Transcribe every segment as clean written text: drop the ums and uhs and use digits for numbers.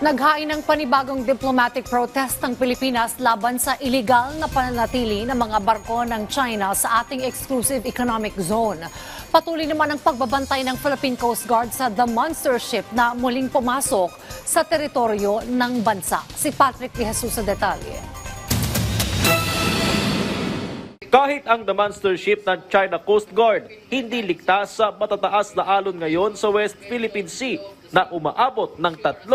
Naghain ng panibagong diplomatic protest ng Pilipinas laban sa iligal na pananatili ng mga barko ng China sa ating exclusive economic zone. Patuloy naman ang pagbabantay ng Philippine Coast Guard sa The Monster Ship na muling pumasok sa teritoryo ng bansa. Si Patrick De Jesus sa detalye. Kahit ang The Monster Ship ng China Coast Guard hindi ligtas sa matataas na alon ngayon sa West Philippine Sea na umaabot ng 3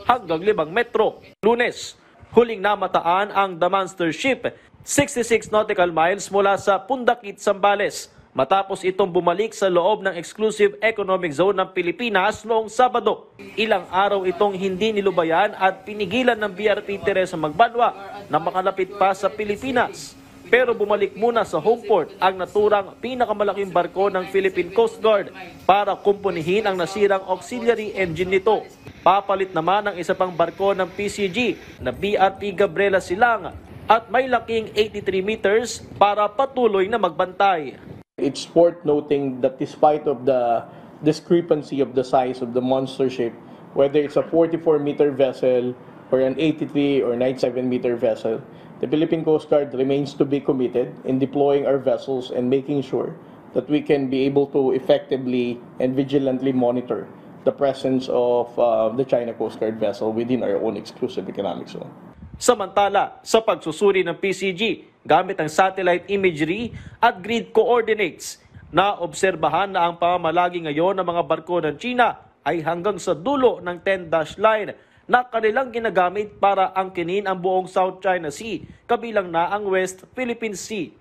hanggang 5 metro. Lunes, huling namataan ang The Monster Ship 66 nautical miles mula sa Pundakit, Zambales matapos itong bumalik sa loob ng exclusive economic zone ng Pilipinas noong Sabado. Ilang araw itong hindi nilubayan at pinigilan ng BRP Teresa Magbanwa na makalapit pa sa Pilipinas. Pero bumalik muna sa home port ang naturang pinakamalaking barko ng Philippine Coast Guard para kumpunihin ang nasirang auxiliary engine nito. Papalit naman ang isa pang barko ng PCG na BRP Gabriela Silang at may laking 83 meters para patuloy na magbantay. It's worth noting that despite of the discrepancy of the size of the monster ship, whether it's a 44-meter vessel or an 83 or 97-meter vessel, the Philippine Coast Guard remains to be committed in deploying our vessels and making sure that we can be able to effectively and vigilantly monitor the presence of the China Coast Guard vessel within our own exclusive economic zone. Samantala, sa pagsusuri ng PCG, gamit ang satellite imagery at grid coordinates, naobserbahan na ang pamamalagi ngayon ng mga barko ng China ay hanggang sa dulo ng 10-dash line na kanilang ginagamit para angkinin ang buong South China Sea, kabilang na ang West Philippine Sea.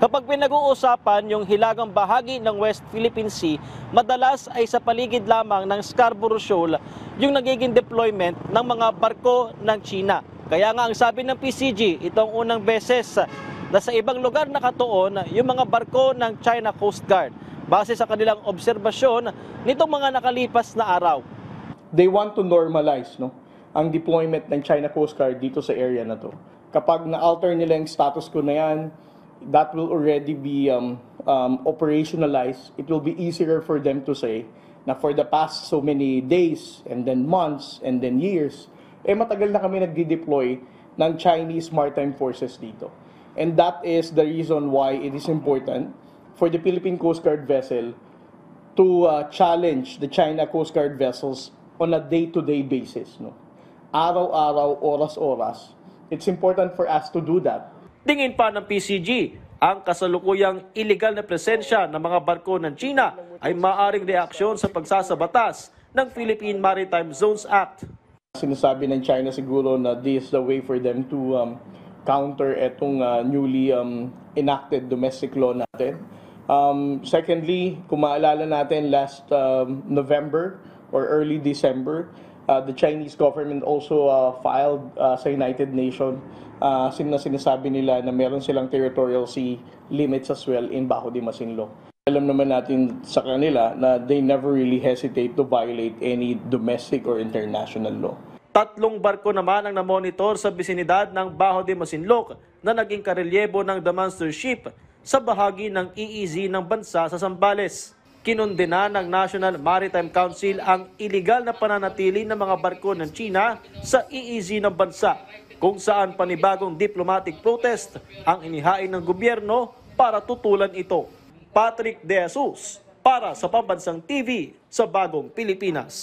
Kapag pinag-uusapan yung hilagang bahagi ng West Philippine Sea, madalas ay sa paligid lamang ng Scarborough Shoal yung nagiging deployment ng mga barko ng China. Kaya nga ang sabi ng PCG, itong unang beses na sa ibang lugar nakatuon yung mga barko ng China Coast Guard base sa kanilang obserbasyon nitong mga nakalipas na araw. They want to normalize ang deployment ng China Coast Guard dito sa area na to. Kapag na-alter nila yung status quo na yan, that will already be operationalized. It will be easier for them to say na for the past so many days and then months and then years, matagal na kami nagdi-deploy ng Chinese Maritime Forces dito. And that is the reason why it is important for the Philippine Coast Guard vessel to challenge the China Coast Guard vessels on a day-to-day basis. Araw-araw, oras-oras. It's important for us to do that. Tingin pa ng PCG, ang kasalukuyang illegal na presensya ng mga barko ng China ay maaring reaksyon sa pagsasabatas ng Philippine Maritime Zones Act. Sinasabi ng China siguro na this is the way for them to counter itong newly enacted domestic law natin. Secondly, kung maalala natin last November or early December, the Chinese government also filed sa United Nations sinasabi nila na meron silang territorial sea limits as well in Bajo de Masinloc. Alam naman natin sa kanila na they never really hesitate to violate any domestic or international law. 3 barko naman ang namonitor sa bisinidad ng Bajo de Masinloc na naging karelyebo ng The Monster Ship sa bahagi ng EEZ ng bansa sa Zambales. Kinundena ng National Maritime Council ang iligal na pananatili ng mga barko ng China sa EEZ ng bansa, kung saan panibagong diplomatic protest ang inihain ng gobyerno para tutulan ito. Patrick De Jesus para sa Pambansang TV sa Bagong Pilipinas.